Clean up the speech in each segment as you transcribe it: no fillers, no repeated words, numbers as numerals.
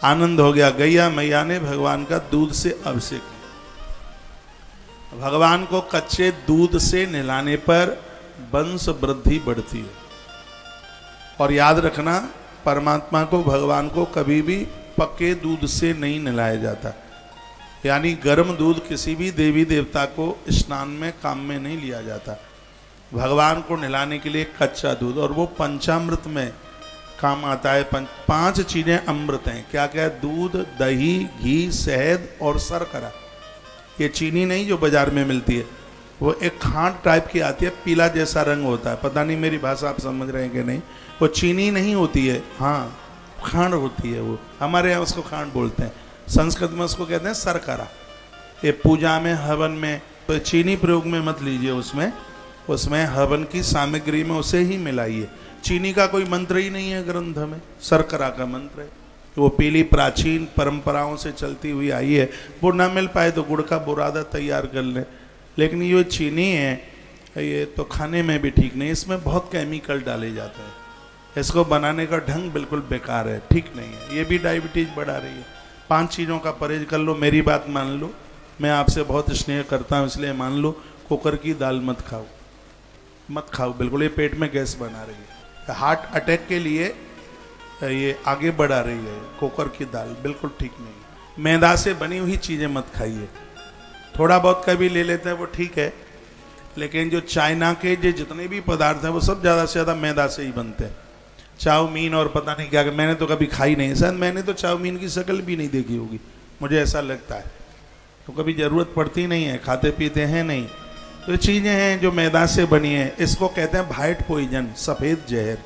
आनंद हो गया। गैया मैया ने भगवान का दूध से अभिषेक किया। भगवान को कच्चे दूध से नहलाने पर वंश वृद्धि बढ़ती है। और याद रखना, परमात्मा को, भगवान को कभी भी पक्के दूध से नहीं नहलाया जाता। यानी गर्म दूध किसी भी देवी देवता को स्नान में काम में नहीं लिया जाता। भगवान को नहलाने के लिए कच्चा दूध, और वो पंचामृत में काम आता है। 5 चीजें अमृत हैं। क्या क्या? दूध, दही, घी, शहद और शर्करा। ये चीनी नहीं जो बाजार में मिलती है, वो एक खांड टाइप की आती है, पीला जैसा रंग होता है। पता नहीं मेरी भाषा आप समझ रहे हैं कि नहीं। वो चीनी नहीं होती है, हाँ खांड होती है। वो हमारे यहाँ उसको खांड बोलते हैं, संस्कृत में उसको कहते हैं शर्करा। ये पूजा में, हवन में तो चीनी प्रयोग में मत लीजिए। उसमें हवन की सामग्री में उसे ही मिलाइए। चीनी का कोई मंत्र ही नहीं है ग्रंथ में, शर्करा का मंत्र है। वो पीली प्राचीन परंपराओं से चलती हुई आई है। वो ना मिल पाए तो गुड़ का बुरादा तैयार कर लें। लेकिन ये चीनी है, ये तो खाने में भी ठीक नहीं। इसमें बहुत केमिकल डाले जाते हैं। इसको बनाने का ढंग बिल्कुल बेकार है, ठीक नहीं है। ये भी डायबिटीज बढ़ा रही है। 5 चीज़ों का परहेज कर लो। मेरी बात मान लो, मैं आपसे बहुत स्नेह करता हूँ, इसलिए मान लो। कुकर की दाल मत खाओ बिल्कुल। ये पेट में गैस बना रही है। हार्ट अटैक के लिए ये आगे बढ़ा रही है। कुकर की दाल बिल्कुल ठीक नहीं। मैदा से बनी हुई चीज़ें मत खाइए। थोड़ा बहुत कभी ले लेते हैं वो ठीक है, लेकिन जो चाइना के जो जितने भी पदार्थ हैं वो सब ज़्यादा से ज़्यादा मैदा से ही बनते हैं। चाउमीन और पता नहीं क्या, मैंने तो कभी खाई नहीं। शायद मैंने तो चाउमीन की शक्ल भी नहीं देखी होगी, मुझे ऐसा लगता है। तो कभी ज़रूरत पड़ती नहीं है, खाते पीते हैं नहीं। तो चीज़ें हैं जो मैदा से बनी है। इसको कहते हैं व्हाइट पॉइजन, सफ़ेद जहर।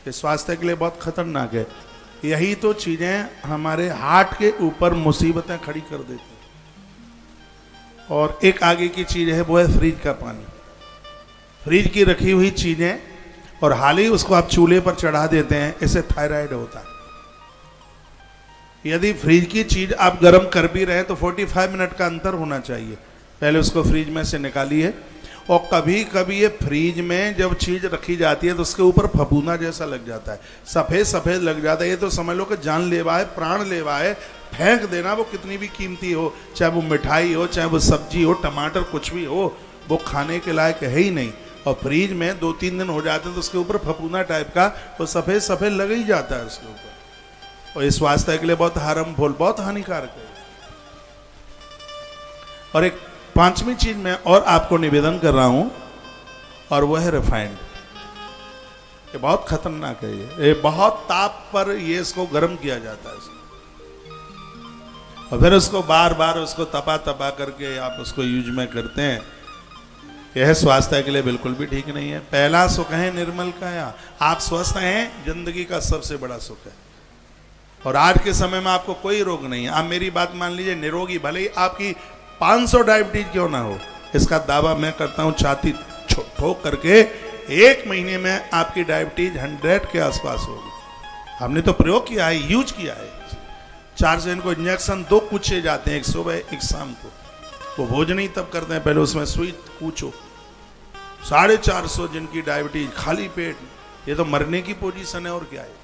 ये स्वास्थ्य के लिए बहुत खतरनाक है। यही तो चीज़ें हमारे हार्ट के ऊपर मुसीबतें खड़ी कर देती हैं। और एक आगे की चीज़ है, वो है फ्रिज का पानी। फ्रिज की रखी हुई चीज़ें और हाल ही उसको आप चूल्हे पर चढ़ा देते हैं, इससे थायराइड होता है। यदि फ्रिज की चीज़ आप गर्म कर भी रहे हैं तो 45 मिनट का अंतर होना चाहिए। पहले उसको फ्रिज में से निकालिए। और कभी कभी ये फ्रिज में जब चीज़ रखी जाती है तो उसके ऊपर फफूंदा जैसा लग जाता है, सफ़ेद सफ़ेद लग जाता है। ये तो समझ लो कि जानलेवा है, प्राणलेवा है। फेंक देना, वो कितनी भी कीमती हो, चाहे वो मिठाई हो, चाहे वो सब्जी हो, टमाटर, कुछ भी हो, वो खाने के लायक है ही नहीं। और फ्रिज में 2-3 दिन हो जाते हैं तो उसके ऊपर फफूंदा टाइप का वो सफ़ेद सफ़ेद लग ही जाता है उसके ऊपर। और इस स्वास्थ्य के लिए बहुत हार्मफुल, बहुत हानिकारक है। और एक 5वीं चीज मैं और आपको निवेदन कर रहा हूं, और वह है रिफाइंड। ये बहुत खतरनाक है। ये बहुत ताप पर ये इसको गर्म किया जाता है और फिर उसको बार बार उसको तपा करके आप उसको यूज में करते हैं। यह स्वास्थ्य के लिए बिल्कुल भी ठीक नहीं है। पहला सुख है निर्मल काया। आप स्वस्थ हैं, जिंदगी का सबसे बड़ा सुख है। और आज के समय में आपको कोई रोग नहीं है। आप मेरी बात मान लीजिए, निरोगी, भले ही आपकी 500 डायबिटीज क्यों ना हो, इसका दावा मैं करता हूं छाती ठोक करके, 1 महीने में आपकी डायबिटीज 100 के आसपास होगी। हमने तो प्रयोग किया है, यूज किया है। 4 से इनको इंजेक्शन 2 पूछे जाते हैं, एक सुबह एक शाम को। वो भोजन ही तब करते हैं, पहले उसमें सुई पूछो। 450 जिनकी डायबिटीज खाली पेट, ये तो मरने की पोजीशन है और क्या है।